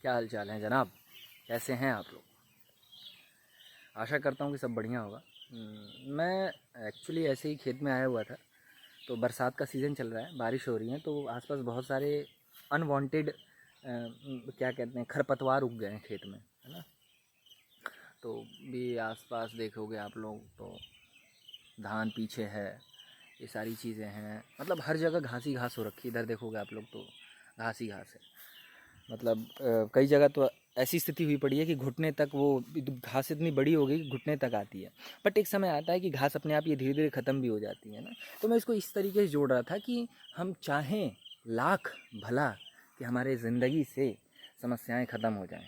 क्या हाल चाल है जनाब, कैसे हैं आप लोग। आशा करता हूँ कि सब बढ़िया होगा। मैं एक्चुअली ऐसे ही खेत में आया हुआ था। तो बरसात का सीज़न चल रहा है, बारिश हो रही है, तो आसपास बहुत सारे अनवांटेड क्या कहते हैं खरपतवार उग गए हैं खेत में, है ना। तो भी आसपास देखोगे आप लोग तो धान पीछे है, ये सारी चीज़ें हैं। मतलब हर जगह घास ही घास हो रखी है। इधर देखोगे आप लोग तो घास ही घास है। मतलब कई जगह तो ऐसी स्थिति हुई पड़ी है कि घुटने तक वो घास इतनी बड़ी हो गई कि घुटने तक आती है। बट एक समय आता है कि घास अपने आप ये धीरे धीरे ख़त्म भी हो जाती है ना। तो मैं इसको इस तरीके से जोड़ रहा था कि हम चाहें लाख भला कि हमारे ज़िंदगी से समस्याएं ख़त्म हो जाएं।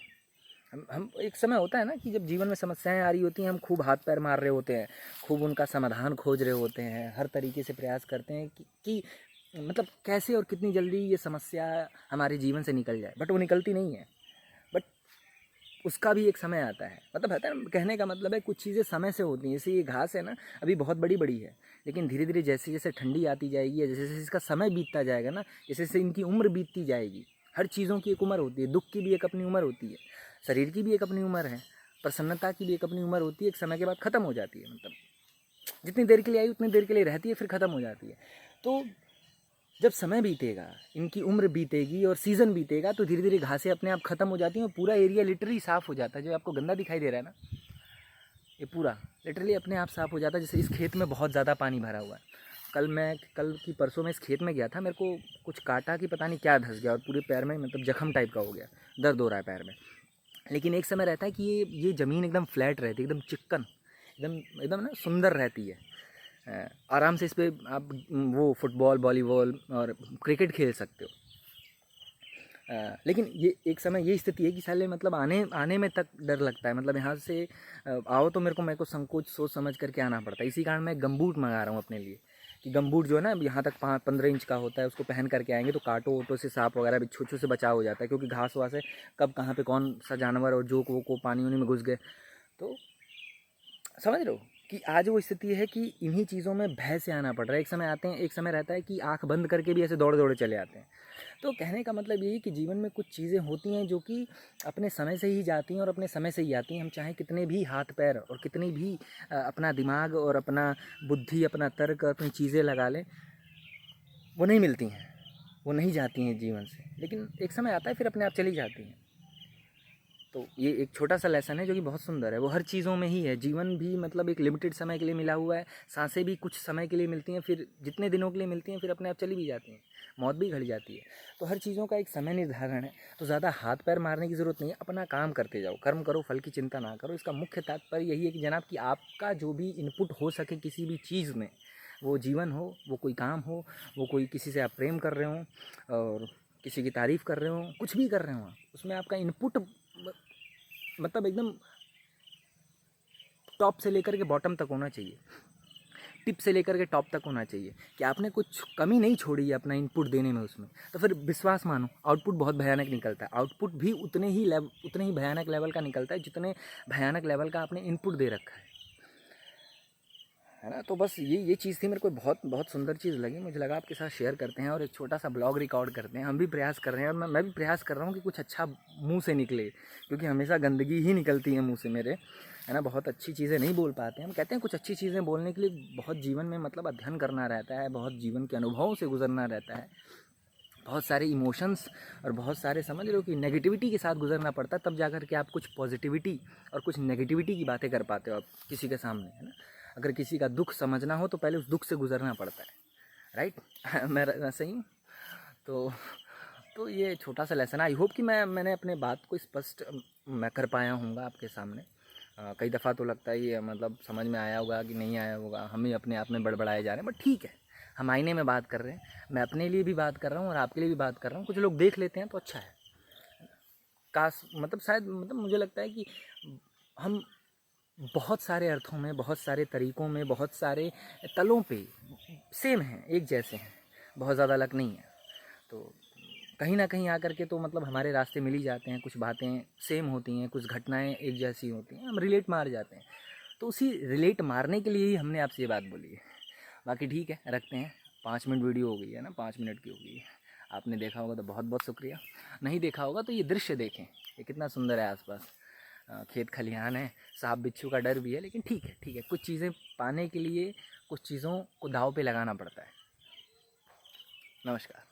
हम एक समय होता है ना कि जब जीवन में समस्याएं आ रही होती हैं, हम खूब हाथ पैर मार रहे होते हैं, खूब उनका समाधान खोज रहे होते हैं, हर तरीके से प्रयास करते हैं कि मतलब कैसे और कितनी जल्दी ये समस्या हमारे जीवन से निकल जाए। बट वो निकलती नहीं है। बट उसका भी एक समय आता है। मतलब है ना, कहने का मतलब है कुछ चीज़ें समय से होती हैं। जैसे ये घास है ना, अभी बहुत बड़ी बड़ी है, लेकिन धीरे धीरे जैसे जैसे ठंडी आती जाएगी या जैसे जैसे इसका समय बीतता जाएगा ना, जैसे जैसे इनकी उम्र बीतती जाएगी। हर चीज़ों की एक उम्र होती है, दुख की भी एक अपनी उम्र होती है, शरीर की भी एक अपनी उम्र है, प्रसन्नता की भी एक अपनी उम्र होती है। एक समय के बाद ख़त्म हो जाती है। मतलब जितनी देर के लिए आई उतनी देर के लिए रहती है, फिर ख़त्म हो जाती है। तो जब समय बीतेगा, इनकी उम्र बीतेगी और सीज़न बीतेगा, तो धीरे धीरे घासें अपने आप ख़त्म हो जाती हैं और पूरा एरिया लिटरली साफ़ हो जाता है। जो आपको गंदा दिखाई दे रहा है ना, ये पूरा लिटरली अपने आप साफ़ हो जाता है। जैसे इस खेत में बहुत ज़्यादा पानी भरा हुआ है। कल की परसों में इस खेत में गया था, मेरे को कुछ काटा कि पता नहीं क्या धंस गया और पूरे पैर में मतलब जख्म टाइप का हो गया, दर्द हो रहा है पैर में। लेकिन एक समय रहता है कि ये ज़मीन एकदम फ्लैट रहती है, एकदम चिक्कन, एकदम एकदम ना सुंदर रहती है। आराम से इस पर आप वो फुटबॉल, वॉलीबॉल और क्रिकेट खेल सकते हो। लेकिन ये एक समय ये स्थिति है कि साले मतलब आने आने में तक डर लगता है। मतलब यहाँ से आओ तो मेरे को संकोच सोच समझ करके आना पड़ता है। इसी कारण मैं गमबूट मंगा रहा हूँ अपने लिए, कि गमबूट जो है ना यहाँ तक 15 इंच का होता है, उसको पहन करके आएंगे तो कांटो वोटो से, सांप वगैरह बिच्छू से बचाव हो जाता है। क्योंकि घास वास है, कब कहाँ पे कौन सा जानवर और जोक वो को पानी उनी में घुस गए। तो समझ रहे हो कि आज वो स्थिति है कि इन्हीं चीज़ों में भय से आना पड़ रहा है। एक समय आते हैं, एक समय रहता है कि आंख बंद करके भी ऐसे दौड़ दौड़े चले आते हैं। तो कहने का मतलब यही कि जीवन में कुछ चीज़ें होती हैं जो कि अपने समय से ही जाती हैं और अपने समय से ही आती हैं। हम चाहे कितने भी हाथ पैर और कितनी भी अपना दिमाग और अपना बुद्धि, अपना तर्क और अपनी चीज़ें लगा लें, वो नहीं मिलती हैं, वो नहीं जाती हैं जीवन से। लेकिन एक समय आता है फिर अपने आप चली जाती हैं। तो ये एक छोटा सा लेसन है जो कि बहुत सुंदर है। वो हर चीज़ों में ही है। जीवन भी मतलब एक लिमिटेड समय के लिए मिला हुआ है, सांसें भी कुछ समय के लिए मिलती हैं, फिर जितने दिनों के लिए मिलती हैं फिर अपने आप चली भी जाती हैं, मौत भी घड़ जाती है। तो हर चीज़ों का एक समय निर्धारण है। तो ज़्यादा हाथ पैर मारने की ज़रूरत नहीं है। अपना काम करते जाओ, कर्म करो, फल की चिंता ना करो। इसका मुख्य तात्पर्य यही है कि जनाब कि आपका जो भी इनपुट हो सके किसी भी चीज़ में, वो जीवन हो, वो कोई काम हो, वो कोई किसी से आप प्रेम कर रहे हो और किसी की तारीफ़ कर रहे हो, कुछ भी कर रहे हो, उसमें आपका इनपुट मतलब एकदम टॉप से लेकर के बॉटम तक होना चाहिए, टिप से लेकर के टॉप तक होना चाहिए, कि आपने कुछ कमी नहीं छोड़ी है अपना इनपुट देने में उसमें। तो फिर विश्वास मानो, आउटपुट बहुत भयानक निकलता है। आउटपुट भी उतने ही भयानक लेवल का निकलता है जितने भयानक लेवल का आपने इनपुट दे रखा है ना। तो बस ये चीज़ थी, मेरे को बहुत बहुत सुंदर चीज़ लगी। मुझे लगा आपके साथ शेयर करते हैं और एक छोटा सा ब्लॉग रिकॉर्ड करते हैं। हम भी प्रयास कर रहे हैं और मैं भी प्रयास कर रहा हूँ कि कुछ अच्छा मुंह से निकले, क्योंकि हमेशा गंदगी ही निकलती है मुंह से मेरे, है ना। बहुत अच्छी चीज़ें नहीं बोल पाते हैं। हम कहते हैं कुछ अच्छी चीज़ें बोलने के लिए बहुत जीवन में मतलब अध्ययन करना रहता है, बहुत जीवन के अनुभवों से गुजरना रहता है, बहुत सारे इमोशंस और बहुत सारे समझ रहे हो कि नेगेटिविटी के साथ गुजरना पड़ता है, तब जाकर के आप कुछ पॉजिटिविटी और कुछ नेगेटिविटी की बातें कर पाते हो आप किसी के सामने, है ना। अगर किसी का दुख समझना हो तो पहले उस दुख से गुजरना पड़ता है, राइट। मैं सही हूँ। तो ये छोटा सा लेसन, आई होप कि मैंने अपने बात को स्पष्ट मैं कर पाया हूँगा आपके सामने। कई दफ़ा तो लगता है ये मतलब समझ में आया होगा कि नहीं आया होगा, हम ही अपने आप में बड़बड़ाए जा रहे हैं। बट ठीक है, हम आईने में बात कर रहे हैं, मैं अपने लिए भी बात कर रहा हूँ और आपके लिए भी बात कर रहा हूँ। कुछ लोग देख लेते हैं तो अच्छा है। काश मतलब शायद मतलब मुझे लगता है कि हम बहुत सारे अर्थों में, बहुत सारे तरीक़ों में, बहुत सारे तलों पे सेम हैं, एक जैसे हैं, बहुत ज़्यादा अलग नहीं है। तो कहीं ना कहीं आकर के तो मतलब हमारे रास्ते मिल ही जाते हैं। कुछ बातें सेम होती हैं, कुछ घटनाएं एक जैसी होती हैं, हम रिलेट मार जाते हैं। तो उसी रिलेट मारने के लिए ही हमने आपसे ये बात बोली है। बाकी ठीक है, रखते हैं। 5 मिनट वीडियो हो गई है ना, 5 मिनट की हो गई है। आपने देखा होगा तो बहुत बहुत शुक्रिया, नहीं देखा होगा तो ये दृश्य देखें, ये कितना सुंदर है। आसपास खेत खलिहान है, सांप बिच्छू का डर भी है, लेकिन ठीक है, ठीक है, कुछ चीज़ें पाने के लिए कुछ चीज़ों को दाव पे लगाना पड़ता है। नमस्कार।